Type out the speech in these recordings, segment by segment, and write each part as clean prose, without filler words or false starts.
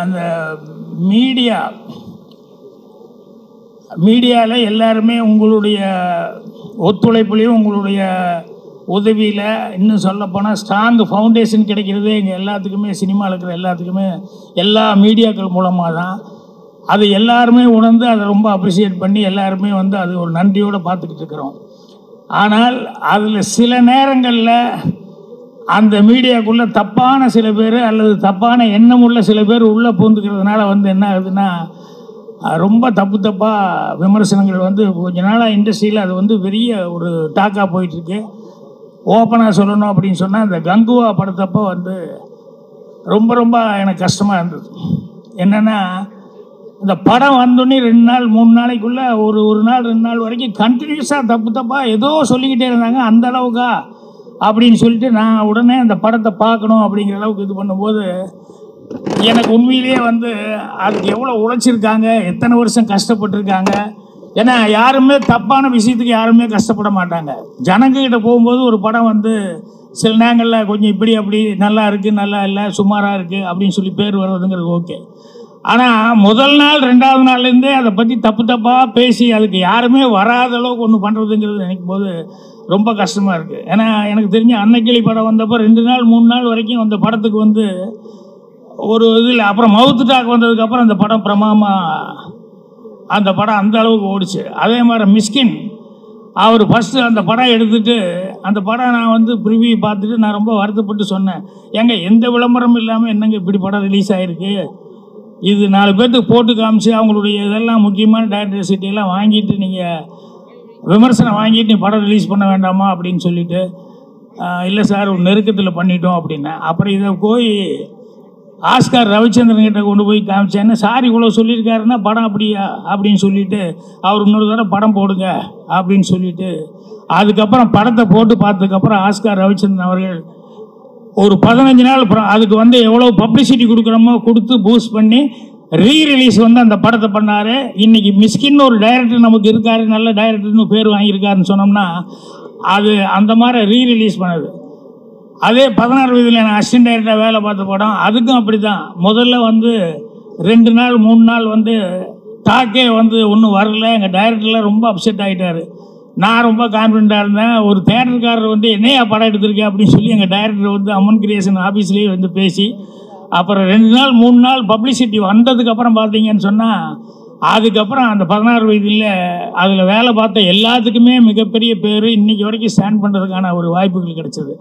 அந்த மீடியாவில் எல்லாருமே உங்களுடைய ஒத்துழைப்புலையும் உங்களுடைய உதவியில் இன்னும் சொல்லப்போனால் ஸ்ட்ராங் ஃபவுண்டேஷன் கிடைக்கிறது எங்கள் எல்லாத்துக்குமே சினிமாவில் இருக்கிற எல்லாத்துக்குமே எல்லா மீடியாக்கள் மூலமாக தான். அது எல்லாருமே உணர்ந்து அதை ரொம்ப அப்ரிஷியேட் பண்ணி எல்லாருமே வந்து அது ஒரு நன்றியோடு பார்த்துக்கிட்டு இருக்கிறோம். ஆனால் அதில் சில நேரங்களில் அந்த மீடியாக்குள்ளே தப்பான சில பேர் அல்லது தப்பான எண்ணம் உள்ள சில பேர் உள்ளே பூந்துக்கிறதுனால வந்து என்ன ஆகுதுன்னா ரொம்ப தப்பாக விமர்சனங்கள் வந்து கொஞ்ச நாளாக இண்டஸ்ட்ரியில் அது வந்து பெரிய ஒரு டாக்காக போயிட்டுருக்கு. ஓப்பனாக சொல்லணும் அப்படின்னு சொன்னால் இந்த கங்குவா படத்தப்போ வந்து ரொம்ப எனக்கு கஷ்டமாக இருந்தது. என்னென்னா இந்த படம் வந்தோடனே 2 நாள் 3 நாளைக்குள்ளே ஒரு நாள் 2 நாள் வரைக்கும் கண்டினியூஸாக தப்பாக ஏதோ சொல்லிக்கிட்டே இருந்தாங்க. அந்த அளவுக்கா அப்படின்னு சொல்லிட்டு நான் உடனே அந்த படத்தை பார்க்கணும் அப்படிங்கிற அளவுக்கு இது பண்ணும்போது எனக்கு உண்மையிலேயே வந்து அதுக்கு எவ்வளோ உழைச்சிருக்காங்க, எத்தனை வருஷம் கஷ்டப்பட்டுருக்காங்க. ஏன்னா யாருமே தப்பான விஷயத்துக்கு யாருமே கஷ்டப்பட மாட்டாங்க. ஜனங்கக்கிட்ட போகும்போது ஒரு படம் வந்து சில நேரங்களில் கொஞ்சம் இப்படி அப்படி நல்லா இருக்குது, நல்லா இல்லை, சுமாராக இருக்குது அப்படின்னு சொல்லி பேர் வர்றதுங்கிறது ஓகே. ஆனால் முதல் நாள் 2வது நாள்லேருந்தே அதை பற்றி தப்பாக பேசி அதுக்கு யாருமே வராத அளவுக்கு ஒன்று பண்ணுறதுங்கிறது நினைக்கும் போது ரொம்ப கஷ்டமாக இருக்குது. ஏன்னா எனக்கு தெரிஞ்ச அன்னக்கிளி படம் வந்தப்போ 2 நாள் 3 நாள் வரைக்கும் அந்த படத்துக்கு வந்து ஒரு இதில் அப்புறம் மவுத்து டாக் வந்ததுக்கப்புறம் அந்த படம் பிரமாதமாக அந்த படம் அந்த அளவுக்கு ஓடிச்சு. அதே மாதிரி மிஸ்கின் அவர் ஃபஸ்ட்டு அந்த படம் எடுத்துகிட்டு அந்த படம் நான் வந்து ப்ரிவியூ பார்த்துட்டு நான் ரொம்ப வருத்தப்பட்டு சொன்னேன், ஏங்க எந்த விளம்பரமும் இல்லாமல் என்னங்க இப்படி படம் ரிலீஸ் ஆகிருக்கு, இது 4 பேர்த்துக்கு போட்டு காமிச்சு அவங்களுடைய இதெல்லாம் முக்கியமான டைரக்டர் சீட்டையெல்லாம் வாங்கிட்டு நீங்கள் விமர்சனம் வாங்கிட்டு நீ படம் ரிலீஸ் பண்ண வேண்டாமா அப்படின்னு சொல்லிவிட்டு இல்லை சார் ஒரு நெருக்கத்தில் பண்ணிட்டோம் அப்படின்னேன். அப்புறம் இதை போய் ஆஸ்கார் ரவிச்சந்திரன் கிட்ட கொண்டு போய் காமிச்சேன்னு சார் இவ்வளோ சொல்லியிருக்காருன்னா படம் அப்படியா அப்படின்னு சொல்லிவிட்டு அவர் இன்னொரு தடவை படம் போடுங்க அப்படின்னு சொல்லிவிட்டு அதுக்கப்புறம் படத்தை போட்டு பார்த்ததுக்கப்புறம் ஆஸ்கார் ரவிச்சந்திரன் அவர்கள் ஒரு 15 நாள் அதுக்கு வந்து எவ்வளோ பப்ளிசிட்டி கொடுக்குறோமோ கொடுத்து பூஸ்ட் பண்ணி ரீரிலீஸ் வந்து அந்த படத்தை பண்ணார். இன்றைக்கி மிஸ்கின்னு ஒரு டைரக்டர் நமக்கு இருக்கார், நல்ல டைரக்டர்னு பேர் வாங்கியிருக்காருன்னு சொன்னோம்னா அது அந்த மாதிரி ரீரிலீஸ் பண்ணது. அதே 16 வயதில் நான் அசிஸ்டன்ட் டைரக்டராக வேலை பார்த்த படம் அதுக்கும் அப்படி தான். முதல்ல வந்து 2 நாள் 3 நாள் வந்து டாக்கே வந்து ஒன்றும் வரல. எங்கள் டைரக்டர்லாம் ரொம்ப அப்செட் ஆகிட்டார். நான் ரொம்ப கான்ஃபிடண்ட்டாக இருந்தேன். ஒரு தேட்டருக்காரர் வந்து என்னையா படம் எடுத்திருக்கேன் அப்படின்னு சொல்லி எங்கள் டைரக்டர் வந்து அம்மன் கிரியேஷன் ஆஃபீஸ்லேயே வந்து பேசி அப்புறம் 2 நாள் 3 நாள் பப்ளிசிட்டி வந்ததுக்கப்புறம் பார்த்தீங்கன்னு சொன்னால் அதுக்கப்புறம் அந்த 16 வயதில் அதில் வேலை பார்த்த எல்லாத்துக்குமே மிகப்பெரிய பேர் இன்றைக்கி வரைக்கும் ஸ்டாண்ட் பண்ணுறதுக்கான ஒரு வாய்ப்புகள் கிடைச்சது.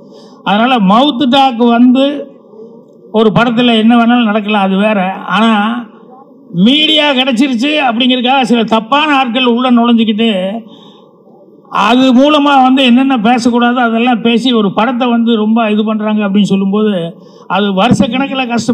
அதனால் மவுத்து டாக் வந்து ஒரு படத்தில் என்ன வேணாலும் நடக்கலாம், அது வேறு. ஆனால் மீடியா கிடச்சிருச்சு அப்படிங்கிறதுக்காக சில தப்பான ஆட்கள் உள்ளே நுழைஞ்சிக்கிட்டு அது மூலமாக வந்து என்னென்ன பேசக்கூடாதோ அதெல்லாம் பேசி ஒரு படத்தை வந்து ரொம்ப இது பண்ணுறாங்க அப்படின்னு சொல்லும்போது அது வருஷக்கணக்கில் கஷ்டம்